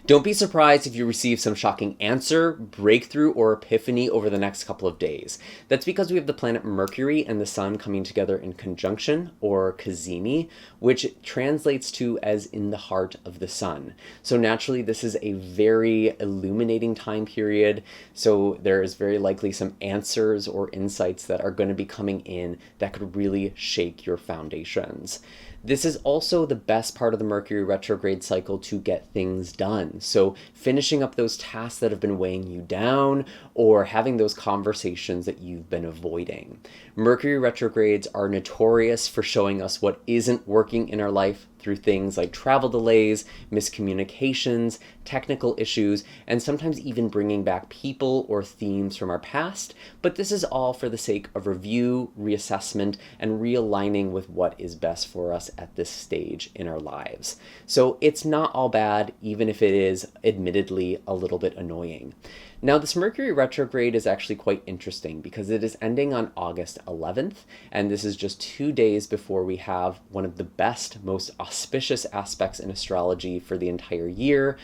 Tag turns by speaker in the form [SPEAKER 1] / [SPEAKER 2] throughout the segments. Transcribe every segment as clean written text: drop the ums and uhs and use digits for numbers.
[SPEAKER 1] Don't be surprised if you receive some shocking answer, breakthrough, or epiphany over the next couple of days. That's because we have the planet Mercury and the Sun coming together in conjunction, or Cazimi, which translates to as in the heart of the Sun. So naturally, this is a very illuminating time period. So there is very likely some answers or insights that are going to be coming in that could really shake your foundations. This is also the best part of the Mercury retrograde cycle to get things done. So finishing up those tasks that have been weighing you down or having those conversations that you've been avoiding. Mercury retrogrades are notorious for showing us what isn't working in our life through things like travel delays, miscommunications, technical issues, and sometimes even bringing back people or themes from our past. But this is all for the sake of review, reassessment, and realigning with what is best for us at this stage in our lives. So it's not all bad, even if it is admittedly a little bit annoying. Now, this Mercury retrograde is actually quite interesting because it is ending on August 11th, and this is just 2 days before we have one of the best, most auspicious aspects in astrology for the entire year.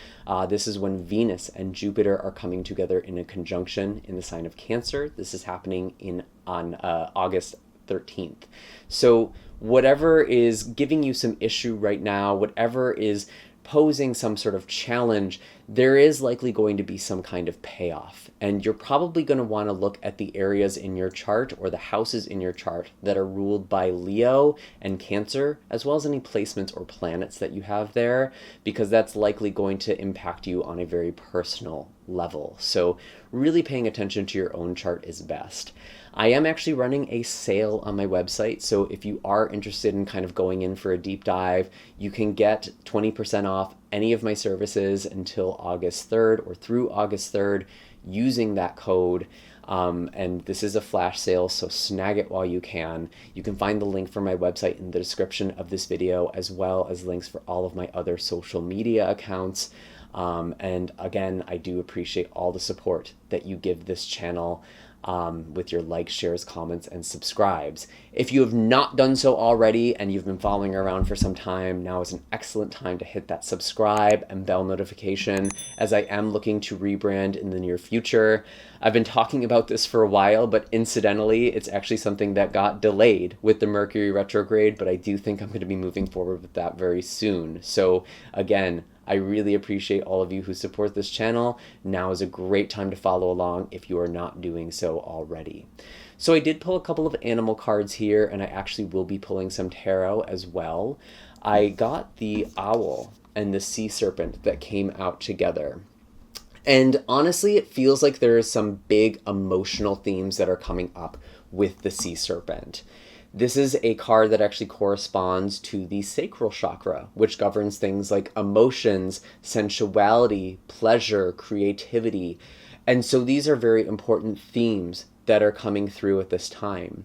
[SPEAKER 1] This is when Venus and Jupiter are coming together in a conjunction in the sign of Cancer. This is happening on August 13th. So whatever is giving you some issue right now, whatever is posing some sort of challenge, there is likely going to be some kind of payoff. And you're probably going to want to look at the areas in your chart or the houses in your chart that are ruled by Leo and Cancer, as well as any placements or planets that you have there, because that's likely going to impact you on a very personal level. So really paying attention to your own chart is best. I am actually running a sale on my website, so if you are interested in kind of going in for a deep dive, you can get 20% off any of my services until August 3rd or through August 3rd using that code. And this is a flash sale, so snag it while you can. You can find the link for my website in the description of this video, as well as links for all of my other social media accounts. And again, I do appreciate all the support that you give this channel with your likes, shares, comments, and subscribes. If you have not done so already and you've been following around for some time, now is an excellent time to hit that subscribe and bell notification, as I am looking to rebrand in the near future. I've been talking about this for a while, but incidentally, it's actually something that got delayed with the Mercury retrograde, but I do think I'm going to be moving forward with that very soon. So again, I really appreciate all of you who support this channel. Now is a great time to follow along if you are not doing so already. So I did pull a couple of animal cards here, and I actually will be pulling some tarot as well. I got the owl and the sea serpent that came out together. And honestly, it feels like there is some big emotional themes that are coming up with the sea serpent. This is a card that actually corresponds to the sacral chakra, which governs things like emotions, sensuality, pleasure, creativity. And so these are very important themes that are coming through at this time.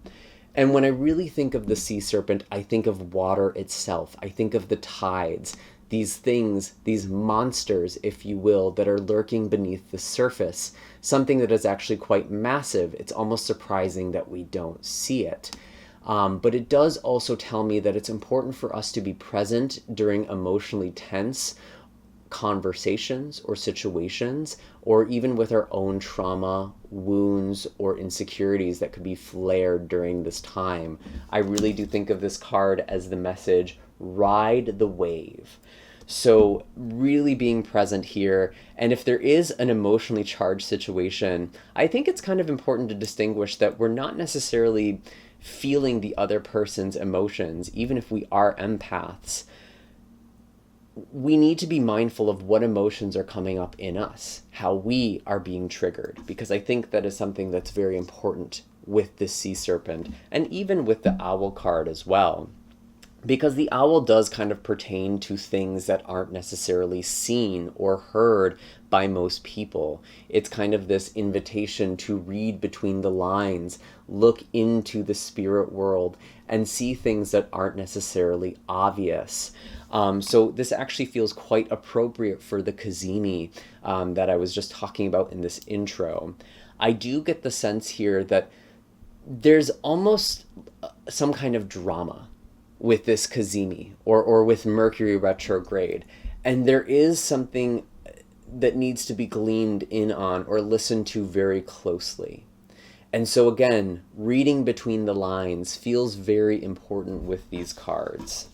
[SPEAKER 1] And when I really think of the sea serpent, I think of water itself. I think of the tides, these things, these monsters, if you will, that are lurking beneath the surface, something that is actually quite massive. It's almost surprising that we don't see it. But it does also tell me that it's important for us to be present during emotionally tense conversations or situations, or even with our own trauma, wounds, or insecurities that could be flared during this time. I really do think of this card as the message, ride the wave. So really being present here, and if there is an emotionally charged situation, I think it's kind of important to distinguish that we're not necessarily feeling the other person's emotions, even if we are empaths. We need to be mindful of what emotions are coming up in us, how we are being triggered, because I think that is something that's very important with the sea serpent, and even with the owl card as well. Because the owl does kind of pertain to things that aren't necessarily seen or heard by most people. It's kind of this invitation to read between the lines, look into the spirit world, and see things that aren't necessarily obvious. So this actually feels quite appropriate for the Cazimi that I was just talking about in this intro. I do get the sense here that there's almost some kind of drama with this Cazimi or with Mercury retrograde. And there is something that needs to be gleaned in on or listened to very closely. And so again, reading between the lines feels very important with these cards.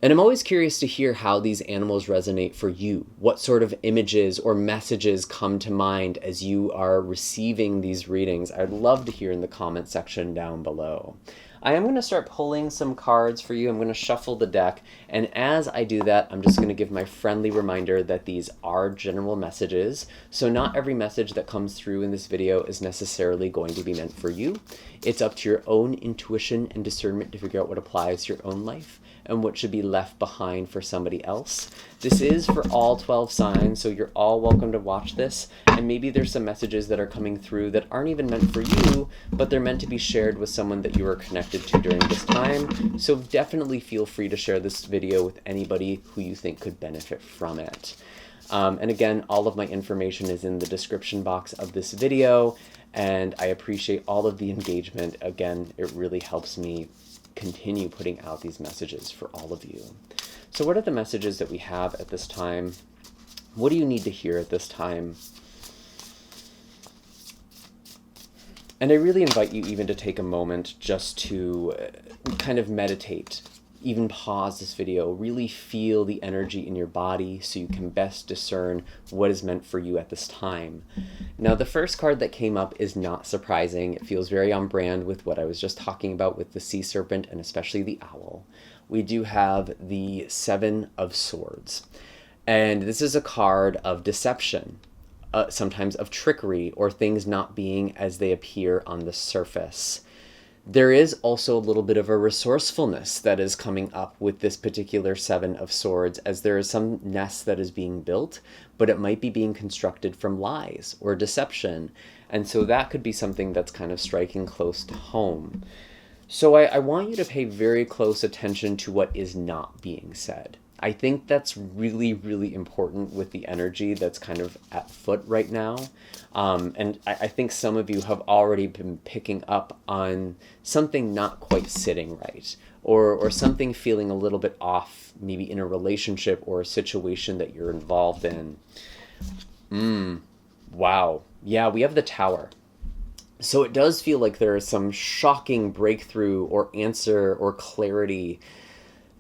[SPEAKER 1] And I'm always curious to hear how these animals resonate for you. What sort of images or messages come to mind as you are receiving these readings? I'd love to hear in the comment section down below. I am going to start pulling some cards for you. I'm going to shuffle the deck. And as I do that, I'm just going to give my friendly reminder that these are general messages. So not every message that comes through in this video is necessarily going to be meant for you. It's up to your own intuition and discernment to figure out what applies to your own life and what should be left behind for somebody else. This is for all 12 signs, so you're all welcome to watch this. And maybe there's some messages that are coming through that aren't even meant for you, but they're meant to be shared with someone that you are connected to during this time. So definitely feel free to share this video with anybody who you think could benefit from it. And again, all of my information is in the description box of this video, and I appreciate all of the engagement. Again, it really helps me continue putting out these messages for all of you. So what are the messages that we have at this time? What do you need to hear at this time? And I really invite you even to take a moment just to kind of meditate, even pause this video, really feel the energy in your body so you can best discern what is meant for you at this time. Now, the first card that came up is not surprising. It feels very on brand with what I was just talking about with the sea serpent and especially the owl. We do have the Seven of Swords. And this is a card of deception, sometimes of trickery or things not being as they appear on the surface. There is also a little bit of a resourcefulness that is coming up with this particular Seven of Swords, as there is some nest that is being built, but it might be being constructed from lies or deception. And so that could be something that's kind of striking close to home. So I want you to pay very close attention to what is not being said. I think that's really, really important with the energy that's kind of at foot right now. And I think some of you have already been picking up on something not quite sitting right, or something feeling a little bit off, maybe in a relationship or a situation that you're involved in. Wow. Yeah, we have the Tower. So it does feel like there is some shocking breakthrough or answer or clarity.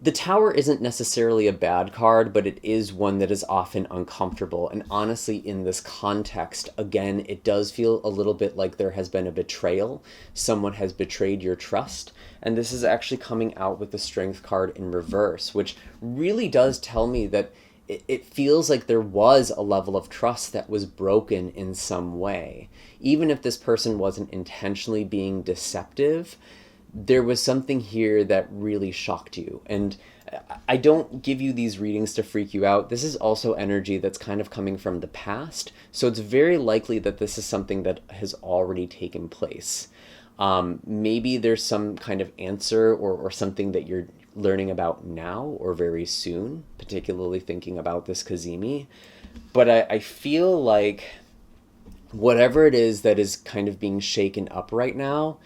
[SPEAKER 1] The Tower isn't necessarily a bad card, but it is one that is often uncomfortable. And honestly, in this context, again, it does feel a little bit like there has been a betrayal. Someone has betrayed your trust. And this is actually coming out with the Strength card in reverse, which really does tell me that it feels like there was a level of trust that was broken in some way. Even if this person wasn't intentionally being deceptive, there was something here that really shocked you. And I don't give you these readings to freak you out. This is also energy that's kind of coming from the past. So it's very likely that this is something that has already taken place. Maybe there's some kind of answer or something that you're learning about now or very soon, particularly thinking about this Cazimi. But I feel like whatever it is that is kind of being shaken up right now,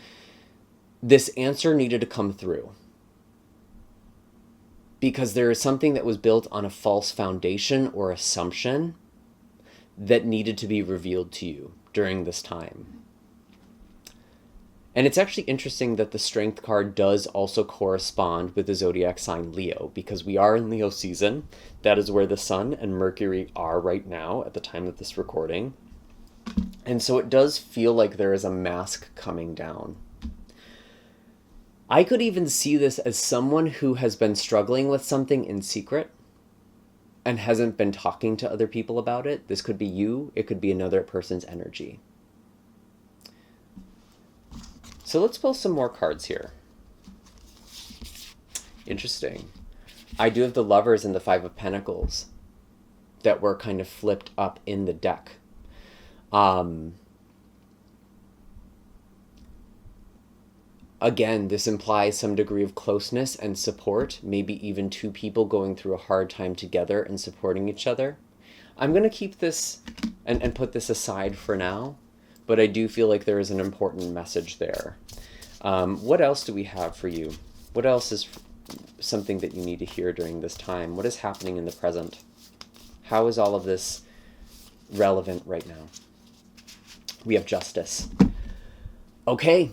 [SPEAKER 1] this answer needed to come through. Because there is something that was built on a false foundation or assumption that needed to be revealed to you during this time. And it's actually interesting that the Strength card does also correspond with the zodiac sign Leo, because we are in Leo season. That is where the Sun and Mercury are right now at the time of this recording. And so it does feel like there is a mask coming down. I could even see this as someone who has been struggling with something in secret and hasn't been talking to other people about it. This could be you. It could be another person's energy. So let's pull some more cards here. Interesting. I do have the Lovers and the Five of Pentacles that were kind of flipped up in the deck. Again, this implies some degree of closeness and support, maybe even two people going through a hard time together and supporting each other. I'm going to keep this and put this aside for now, but I do feel like there is an important message there. What else do we have for you? What else is something that you need to hear during this time? What is happening in the present? How is all of this relevant right now? We have justice. Okay,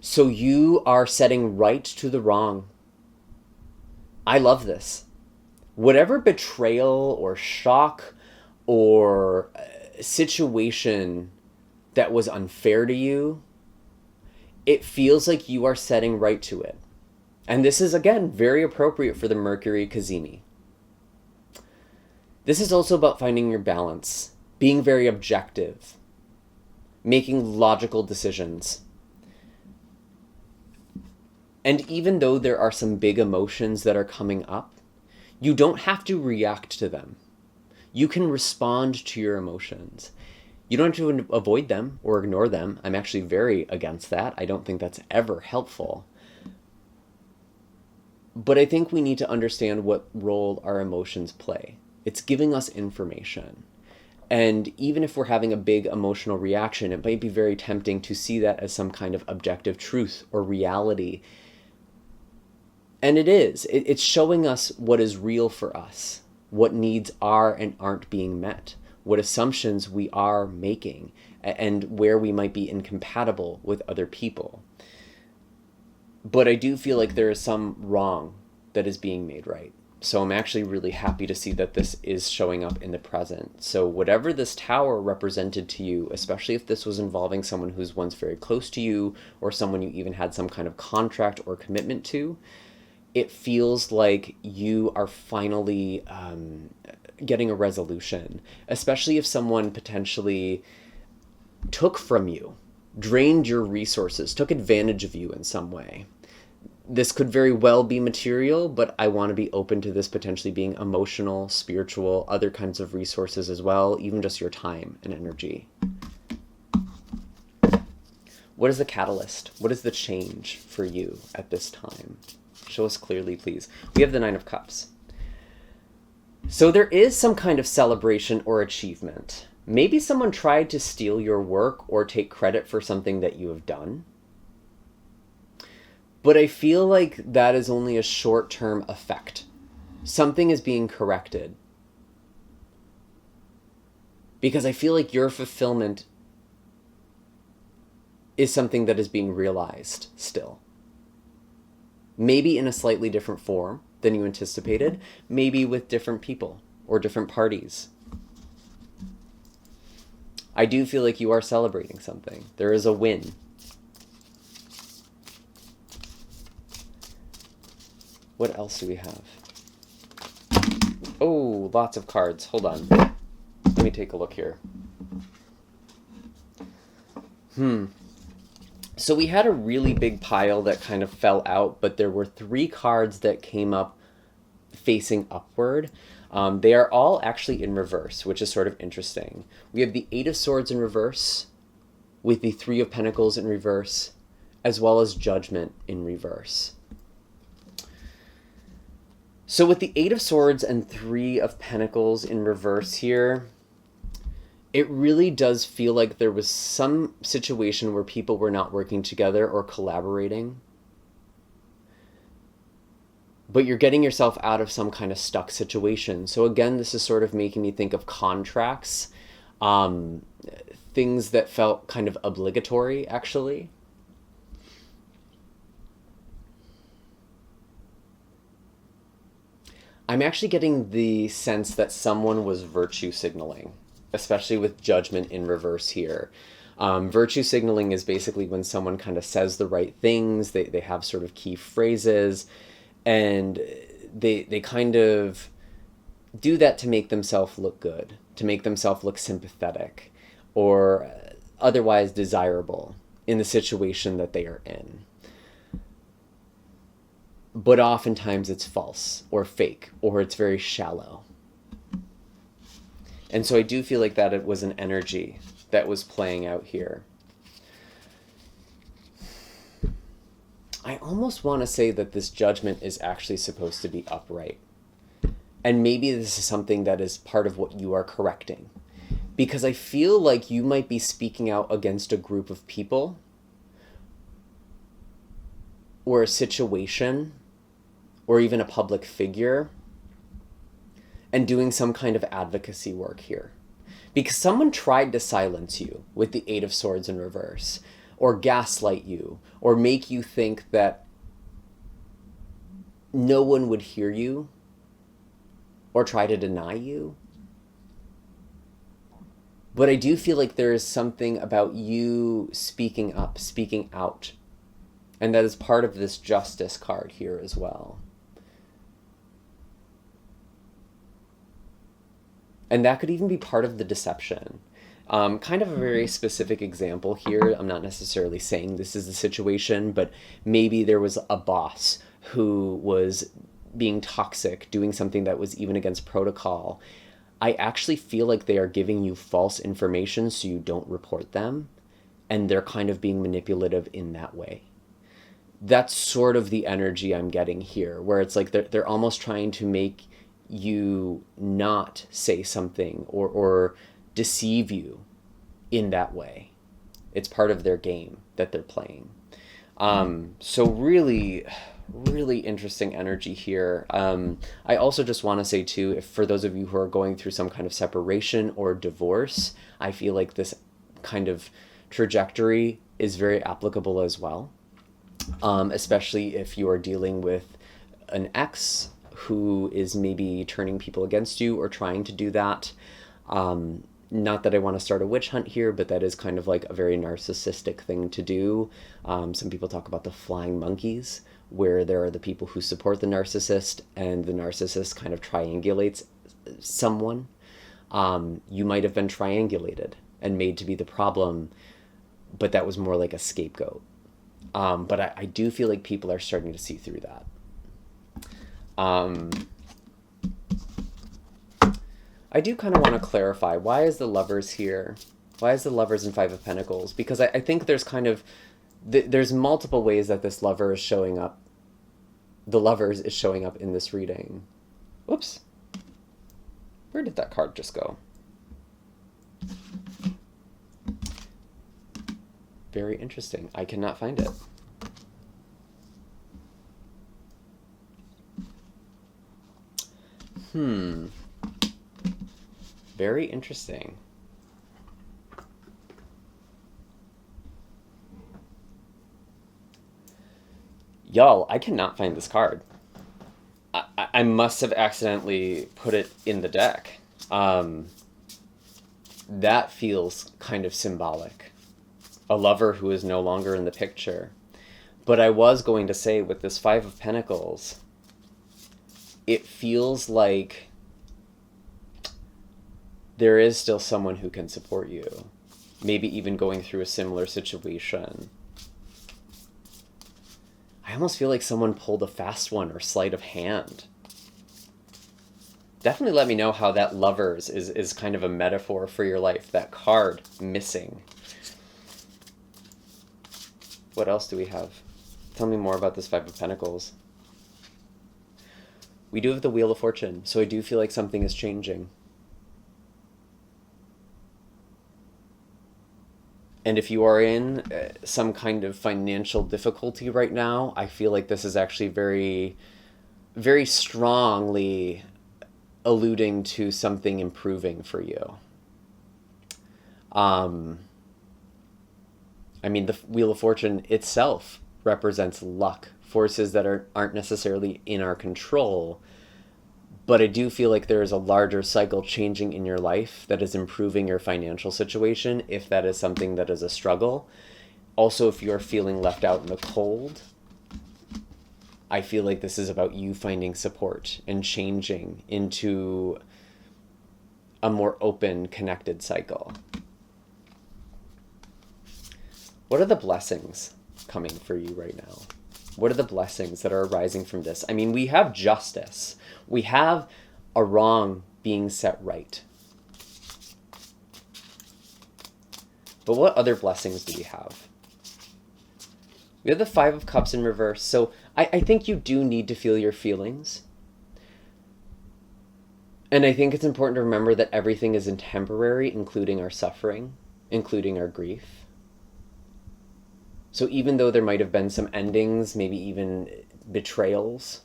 [SPEAKER 1] so you are setting right to the wrong. I love this. Whatever betrayal or shock or situation that was unfair to you, it feels like you are setting right to it. And this is, again, very appropriate for the Mercury Cazimi. This is also about finding your balance, being very objective, making logical decisions. And even though there are some big emotions that are coming up, you don't have to react to them. You can respond to your emotions. You don't have to avoid them or ignore them. I'm actually very against that. I don't think that's ever helpful. But I think we need to understand what role our emotions play. It's giving us information. And even if we're having a big emotional reaction, it might be very tempting to see that as some kind of objective truth or reality. And it is. It's showing us what is real for us, what needs are and aren't being met, what assumptions we are making, and where we might be incompatible with other people. But I do feel like there is some wrong that is being made right. So I'm actually really happy to see that this is showing up in the present. So whatever this tower represented to you, especially if this was involving someone who's once very close to you or someone you even had some kind of contract or commitment to, it feels like you are finally getting a resolution, especially if someone potentially took from you, drained your resources, took advantage of you in some way. This could very well be material, but I want to be open to this potentially being emotional, spiritual, other kinds of resources as well, even just your time and energy. What is the catalyst? What is the change for you at this time? Show us clearly, please. We have the Nine of Cups. So there is some kind of celebration or achievement. Maybe someone tried to steal your work or take credit for something that you have done. But I feel like that is only a short-term effect. Something is being corrected. Because I feel like your fulfillment is something that is being realized still. Maybe in a slightly different form than you anticipated, maybe with different people or different parties. I do feel like you are celebrating something. There is a win. What else do we have? Oh, lots of cards. Hold on. Let me take a look here. So we had a really big pile that kind of fell out, but there were 3 cards that came up facing upward. They are all actually in reverse, which is sort of interesting. We have the 8 of Swords in reverse, with the 3 of Pentacles in reverse, as well as Judgment in reverse. So with the 8 of Swords and 3 of Pentacles in reverse here, it really does feel like there was some situation where people were not working together or collaborating. But you're getting yourself out of some kind of stuck situation. So again, this is sort of making me think of contracts, things that felt kind of obligatory, actually. I'm actually getting the sense that someone was virtue signaling, especially with Judgment in reverse here. Virtue signaling is basically when someone kind of says the right things, they have sort of key phrases, and they kind of do that to make themselves look good, to make themselves look sympathetic, or otherwise desirable in the situation that they are in. But oftentimes it's false or fake, or it's very shallow. And so I do feel like that it was an energy that was playing out here. I almost want to say that this Judgment is actually supposed to be upright. And maybe this is something that is part of what you are correcting. Because I feel like you might be speaking out against a group of people or a situation or even a public figure. and doing some kind of advocacy work here. Because someone tried to silence you with the Eight of Swords in reverse, or gaslight you, or make you think that no one would hear you, or try to deny you. But I do feel like there is something about you speaking up, speaking out. And that is part of this Justice card here as well. And that could even be part of the deception. Kind of a very specific example here. I'm not necessarily saying this is the situation, but maybe there was a boss who was being toxic, doing something that was even against protocol. I actually feel like they are giving you false information so you don't report them, and they're kind of being manipulative in that way. That's sort of the energy I'm getting here, where it's like they're almost trying to make you not say something or deceive you in that way. It's part of their game that they're playing. So really, really interesting energy here. I also just want to say too, if for those of you who are going through some kind of separation or divorce, I feel like this kind of trajectory is very applicable as well. Especially if you are dealing with an ex who is maybe turning people against you or trying to do that. Not that I want to start a witch hunt here, but that is kind of like a very narcissistic thing to do. Some people talk about the flying monkeys, where there are the people who support the narcissist and the narcissist kind of triangulates someone. You might have been triangulated and made to be the problem, but that was more like a scapegoat. But I do feel like people are starting to see through that. I do kind of want to clarify, why is the Lovers here? Why is the Lovers in Five of Pentacles? Because I think there's kind of, there's multiple ways that this lover is showing up. The Lovers is showing up in this reading. Whoops. Where did that card just go? Very interesting. I cannot find it. Very interesting. Y'all, I cannot find this card. I must have accidentally put it in the deck. That feels kind of symbolic. A lover who is no longer in the picture. But I was going to say, with this Five of Pentacles, it feels like there is still someone who can support you. Maybe even going through a similar situation. I almost feel like someone pulled a fast one or sleight of hand. Definitely let me know how that Lovers is kind of a metaphor for your life. That card missing. What else do we have? Tell me more about this Five of Pentacles. We do have the Wheel of Fortune, so I do feel like something is changing. And if you are in some kind of financial difficulty right now, I feel like this is actually very, very strongly alluding to something improving for you. I mean, the Wheel of Fortune itself represents luck, forces that aren't necessarily in our control. But I do feel like there is a larger cycle changing in your life that is improving your financial situation, if that is something that is a struggle. Also, if you're feeling left out in the cold, I feel like this is about you finding support and changing into a more open, connected cycle. What are the blessings coming for you right now? What are the blessings that are arising from this? I mean, we have justice. We have a wrong being set right. But what other blessings do we have? We have the Five of Cups in reverse. So I think you do need to feel your feelings. And I think it's important to remember that everything is temporary, including our suffering, including our grief. So even though there might have been some endings, maybe even betrayals,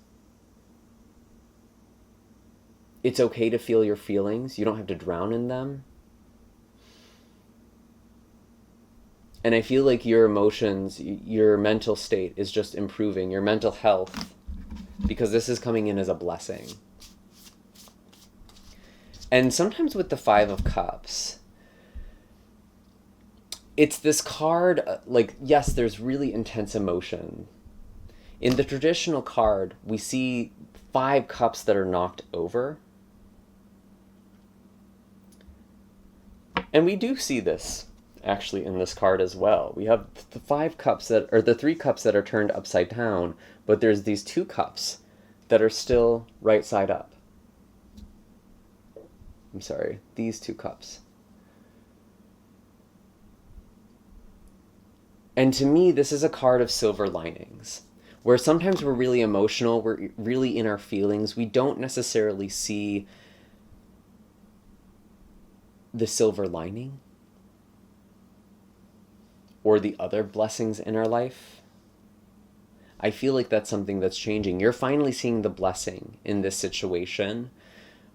[SPEAKER 1] It's okay to feel your feelings. You don't have to drown in them. And I feel like your emotions, your mental state is just improving, your mental health, because this is coming in as a blessing. And sometimes with the Five of Cups, it's this card, like, yes, there's really intense emotion. In the traditional card, we see 5 cups that are knocked over. And we do see this actually in this card as well. We have the 5 cups that, or the 3 cups that are turned upside down, but there's these 2 cups that are still right side up. I'm sorry, these 2 cups. And to me, this is a card of silver linings, where sometimes we're really emotional, we're really in our feelings, we don't necessarily see the silver lining or the other blessings in our life. I feel like that's something that's changing. You're finally seeing the blessing in this situation,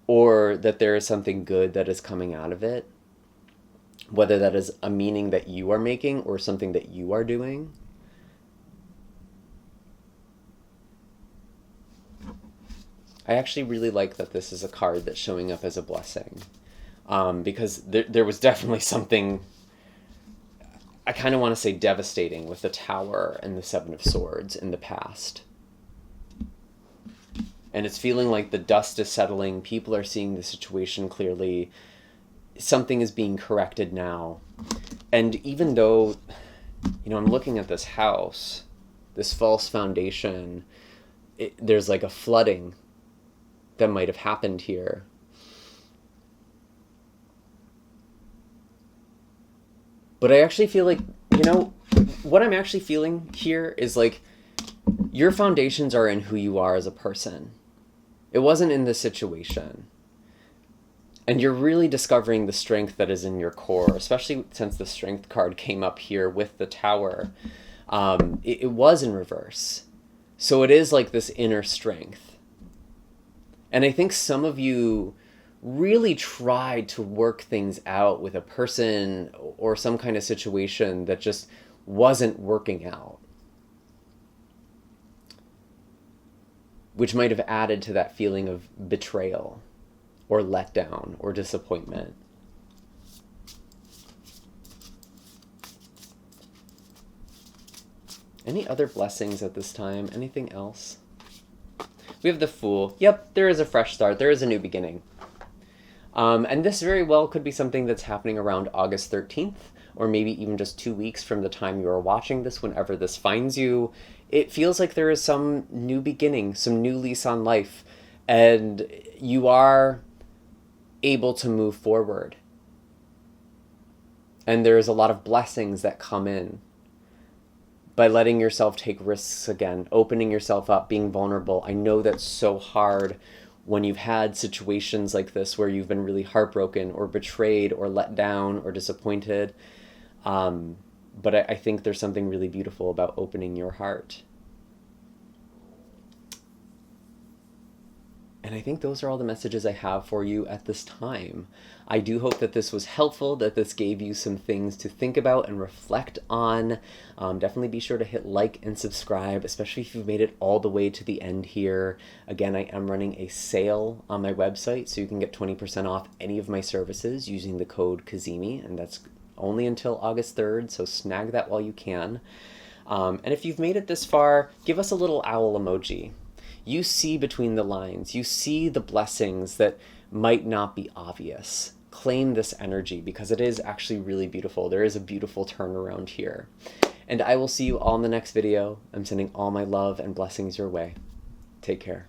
[SPEAKER 1] or that there is something good that is coming out of it, whether that is a meaning that you are making or something that you are doing. I actually really like that this is a card that's showing up as a blessing, because there was definitely something, I kind of want to say devastating, with the Tower and the Seven of Swords in the past. And it's feeling like the dust is settling, people are seeing the situation clearly, something is being corrected now. And even though, I'm looking at this house, this false foundation, there's like a flooding that might have happened here. But I actually feel like, what I'm actually feeling here is like, your foundations are in who you are as a person. It wasn't in this situation. And you're really discovering the strength that is in your core, especially since the Strength card came up here with the Tower. It was in reverse. So it is like this inner strength. And I think some of you really tried to work things out with a person or some kind of situation that just wasn't working out, which might have added to that feeling of betrayal or letdown or disappointment. Any other blessings at this time? Anything else? We have the Fool. Yep, there is a fresh start. There is a new beginning. And this very well could be something that's happening around August 13th, or maybe even just 2 weeks from the time you are watching this, whenever this finds you. It feels like there is some new beginning, some new lease on life, and you are able to move forward. And there's a lot of blessings that come in by letting yourself take risks again, opening yourself up, being vulnerable. I know that's so hard when you've had situations like this where you've been really heartbroken or betrayed or let down or disappointed. But I think there's something really beautiful about opening your heart. And I think those are all the messages I have for you at this time. I do hope that this was helpful, that this gave you some things to think about and reflect on. Definitely be sure to hit like and subscribe, especially if you've made it all the way to the end here. Again, I am running a sale on my website, so you can get 20% off any of my services using the code Cazimi, and that's only until August 3rd, so snag that while you can. And if you've made it this far, give us a little owl emoji. You see between the lines. You see the blessings that might not be obvious. Claim this energy, because it is actually really beautiful. There is a beautiful turnaround here. And I will see you all in the next video. I'm sending all my love and blessings your way. Take care.